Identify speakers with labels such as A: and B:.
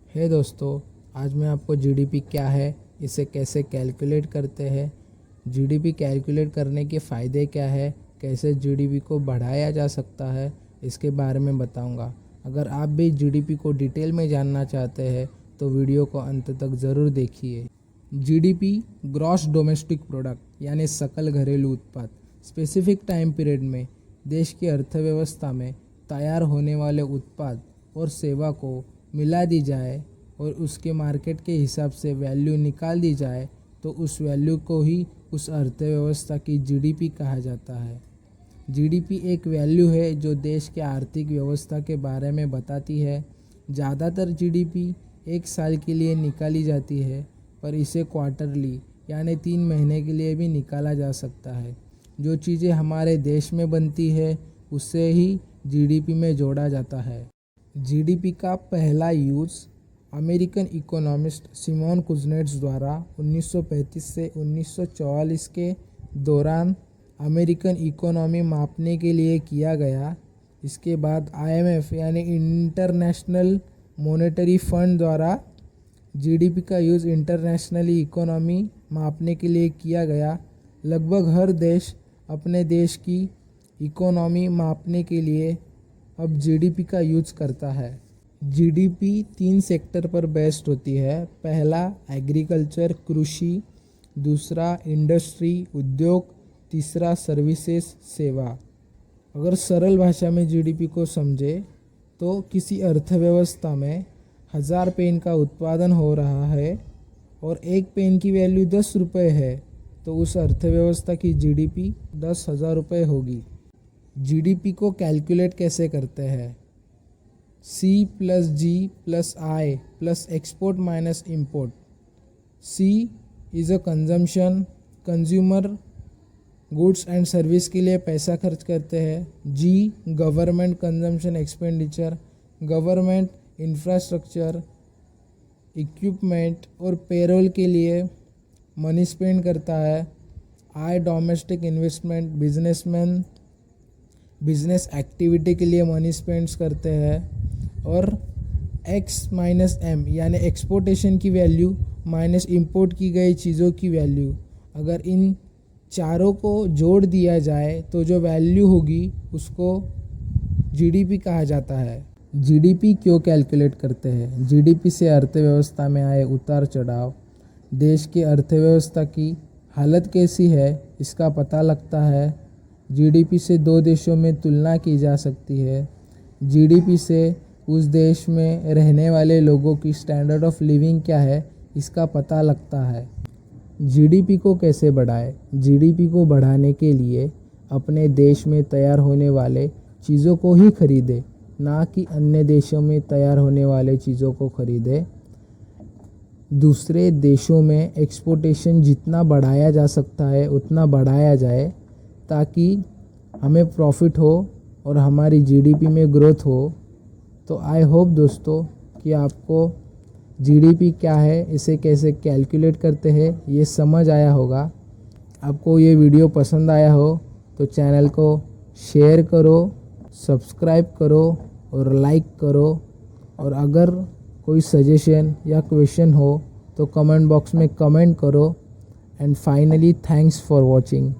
A: हे दोस्तों, आज मैं आपको जीडीपी क्या है, इसे कैसे कैलकुलेट करते हैं, जीडीपी कैलकुलेट करने के फ़ायदे क्या है, कैसे जीडीपी को बढ़ाया जा सकता है, इसके बारे में बताऊंगा। अगर आप भी जीडीपी को डिटेल में जानना चाहते हैं तो वीडियो को अंत तक ज़रूर देखिए। जीडीपी ग्रॉस डोमेस्टिक प्रोडक्ट यानी सकल घरेलू उत्पाद स्पेसिफिक टाइम पीरियड में देश की अर्थव्यवस्था में तैयार होने वाले उत्पाद और सेवा को मिला दी जाए और उसके मार्केट के हिसाब से वैल्यू निकाल दी जाए तो उस वैल्यू को ही उस अर्थव्यवस्था की जीडीपी कहा जाता है। जीडीपी एक वैल्यू है जो देश के आर्थिक व्यवस्था के बारे में बताती है। ज़्यादातर जीडीपी एक साल के लिए निकाली जाती है, पर इसे क्वार्टरली यानी 3 महीने के लिए भी निकाला जा सकता है। जो चीज़ें हमारे देश में बनती है उससे ही जीडीपी में जोड़ा जाता है। जीडीपी का पहला use American economist Simon Kuznets द्वारा 1935 से 1944 के दौरान अमेरिकन इकोनॉमी मापने के लिए किया गया। इसके बाद आईएमएफ यानी इंटरनेशनल मॉनेटरी फंड द्वारा जीडीपी का यूज़ इंटरनेशनली इकोनॉमी मापने के लिए किया गया। लगभग हर देश अपने देश की इकोनॉमी मापने के लिए अब जीडीपी का यूज़ करता है। जीडीपी 3 सेक्टर पर बेस्ड होती है। पहला एग्रीकल्चर कृषि, दूसरा इंडस्ट्री उद्योग, तीसरा सर्विसेज सेवा। अगर सरल भाषा में जीडीपी को समझे तो किसी अर्थव्यवस्था में 1000 पेन का उत्पादन हो रहा है और एक पेन की वैल्यू 10 रुपये है तो उस अर्थव्यवस्था की जीडीपी 10,000 रुपये होगी। जीडीपी को कैलकुलेट कैसे करते हैं? C + G + I + export minus import. C is a consumer goods and service के लिए पैसा खर्च करते हैं। G government consumption expenditure, government infrastructure equipment और पेरोल के लिए मनी स्पेंड करता है। I domestic investment, business activity के लिए मनी स्पेंड्स करते हैं। और X - M यानी एक्सपोर्टेशन की वैल्यू माइनस इंपोर्ट की गई चीज़ों की वैल्यू। अगर इन चारों को जोड़ दिया जाए तो जो वैल्यू होगी उसको जीडीपी कहा जाता है। जीडीपी क्यों कैलकुलेट करते हैं? जीडीपी से अर्थव्यवस्था में आए उतार चढ़ाव, देश की अर्थव्यवस्था की हालत कैसी है इसका पता लगता है। जीडीपी से 2 देशों में तुलना की जा सकती है। जीडीपी से उस देश में रहने वाले लोगों की स्टैंडर्ड ऑफ लिविंग क्या है इसका पता लगता है। जीडीपी को कैसे बढ़ाएं? जीडीपी को बढ़ाने के लिए अपने देश में तैयार होने वाले चीज़ों को ही खरीदें, ना कि अन्य देशों में तैयार होने वाले चीज़ों को खरीदें। दूसरे देशों में एक्सपोर्टेशन जितना बढ़ाया जा सकता है उतना बढ़ाया जाए ताकि हमें प्रॉफिट हो और हमारी जीडीपी में ग्रोथ हो। तो आई होप दोस्तों कि आपको जीडीपी क्या है, इसे कैसे कैलकुलेट करते हैं ये समझ आया होगा। आपको ये वीडियो पसंद आया हो तो चैनल को शेयर करो, सब्सक्राइब करो और लाइक करो। और अगर कोई सजेशन या क्वेश्चन हो तो कमेंट बॉक्स में कमेंट करो। And finally thanks for watching.